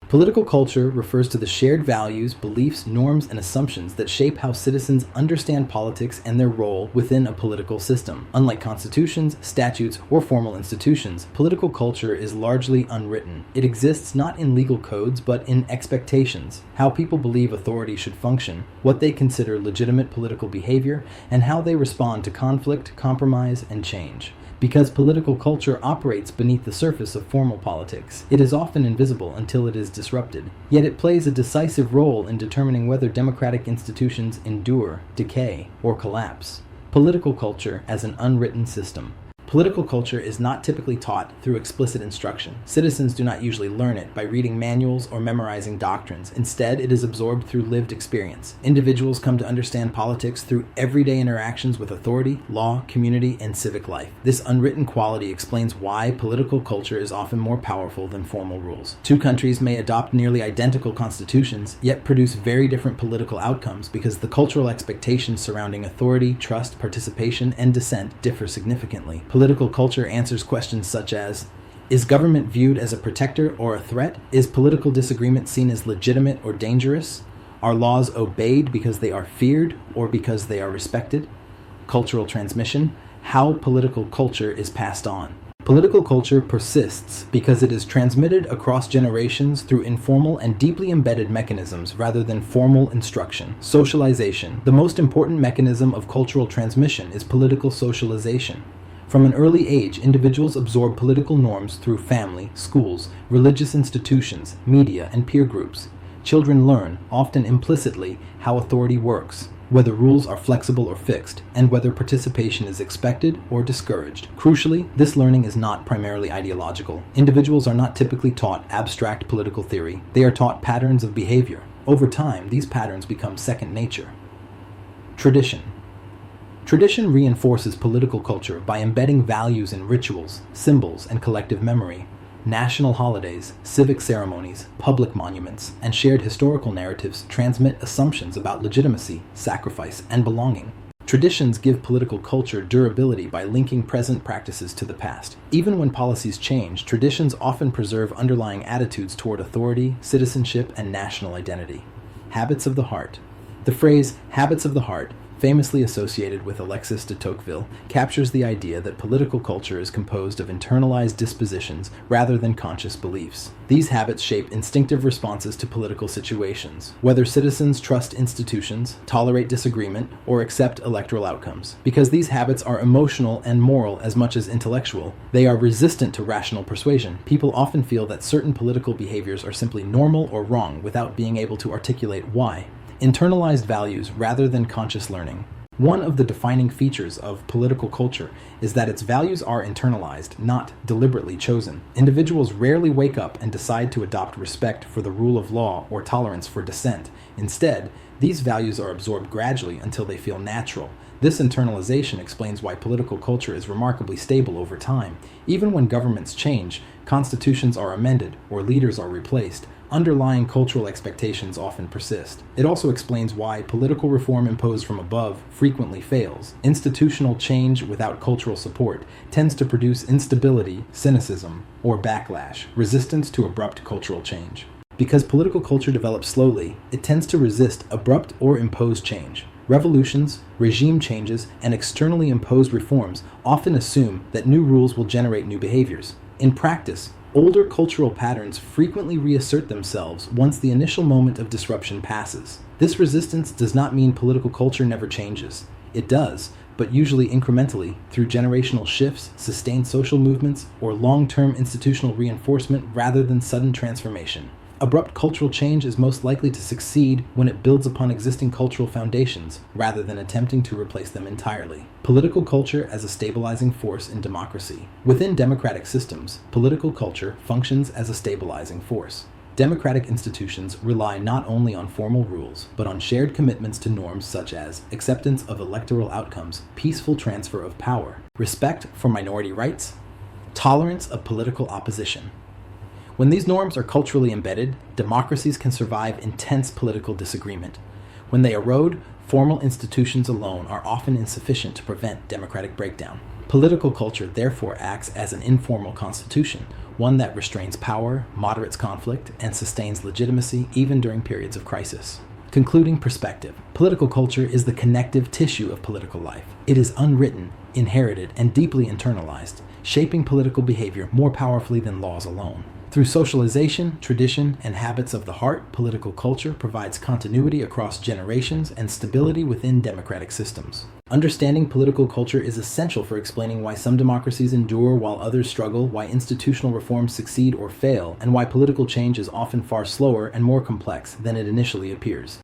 Political culture refers to the shared values, beliefs, norms, and assumptions that shape how citizens understand politics and their role within a political system. Unlike constitutions, statutes, or formal institutions, political culture is largely unwritten. It exists not in legal codes, but in expectations, how people believe authority should function, what they consider legitimate political behavior, and how they respond to conflict, compromise, and change. Because political culture operates beneath the surface of formal politics, it is often invisible until it is disrupted. Yet it plays a decisive role in determining whether democratic institutions endure, decay, or collapse. Political culture as an unwritten system. Political culture is not typically taught through explicit instruction. Citizens do not usually learn it by reading manuals or memorizing doctrines. Instead, it is absorbed through lived experience. Individuals come to understand politics through everyday interactions with authority, law, community, and civic life. This unwritten quality explains why political culture is often more powerful than formal rules. Two countries may adopt nearly identical constitutions, yet produce very different political outcomes because the cultural expectations surrounding authority, trust, participation, and dissent differ significantly. Political culture answers questions such as, is government viewed as a protector or a threat? Is political disagreement seen as legitimate or dangerous? Are laws obeyed because they are feared or because they are respected? Cultural transmission, how political culture is passed on. Political culture persists because it is transmitted across generations through informal and deeply embedded mechanisms rather than formal instruction. Socialization. The most important mechanism of cultural transmission is political socialization. From an early age, individuals absorb political norms through family, schools, religious institutions, media, and peer groups. Children learn, often implicitly, how authority works, whether rules are flexible or fixed, and whether participation is expected or discouraged. Crucially, this learning is not primarily ideological. Individuals are not typically taught abstract political theory. They are taught patterns of behavior. Over time, these patterns become second nature. Tradition. Tradition reinforces political culture by embedding values in rituals, symbols, and collective memory. National holidays, civic ceremonies, public monuments, and shared historical narratives transmit assumptions about legitimacy, sacrifice, and belonging. Traditions give political culture durability by linking present practices to the past. Even when policies change, traditions often preserve underlying attitudes toward authority, citizenship, and national identity. Habits of the heart. The phrase, habits of the heart, famously associated with Alexis de Tocqueville, captures the idea that political culture is composed of internalized dispositions rather than conscious beliefs. These habits shape instinctive responses to political situations, whether citizens trust institutions, tolerate disagreement, or accept electoral outcomes. Because these habits are emotional and moral as much as intellectual, they are resistant to rational persuasion. People often feel that certain political behaviors are simply normal or wrong without being able to articulate why. Internalized values rather than conscious learning. One of the defining features of political culture is that its values are internalized, not deliberately chosen. Individuals rarely wake up and decide to adopt respect for the rule of law or tolerance for dissent. Instead, these values are absorbed gradually until they feel natural. This internalization explains why political culture is remarkably stable over time. Even when governments change, constitutions are amended, or leaders are replaced, underlying cultural expectations often persist. It also explains why political reform imposed from above frequently fails. Institutional change without cultural support tends to produce instability, cynicism, or backlash, resistance to abrupt cultural change. Because political culture develops slowly, it tends to resist abrupt or imposed change. Revolutions, regime changes, and externally imposed reforms often assume that new rules will generate new behaviors. In practice, older cultural patterns frequently reassert themselves once the initial moment of disruption passes. This resistance does not mean political culture never changes. It does, but usually incrementally, through generational shifts, sustained social movements, or long-term institutional reinforcement rather than sudden transformation. Abrupt cultural change is most likely to succeed when it builds upon existing cultural foundations, rather than attempting to replace them entirely. Political culture as a stabilizing force in democracy. Within democratic systems, political culture functions as a stabilizing force. Democratic institutions rely not only on formal rules, but on shared commitments to norms such as acceptance of electoral outcomes, peaceful transfer of power, respect for minority rights, tolerance of political opposition. When these norms are culturally embedded, democracies can survive intense political disagreement. When they erode, formal institutions alone are often insufficient to prevent democratic breakdown. Political culture therefore acts as an informal constitution, one that restrains power, moderates conflict, and sustains legitimacy even during periods of crisis. Concluding perspective. Political culture is the connective tissue of political life. It is unwritten, inherited, and deeply internalized, shaping political behavior more powerfully than laws alone. Through socialization, tradition, and habits of the heart, political culture provides continuity across generations and stability within democratic systems. Understanding political culture is essential for explaining why some democracies endure while others struggle, why institutional reforms succeed or fail, and why political change is often far slower and more complex than it initially appears.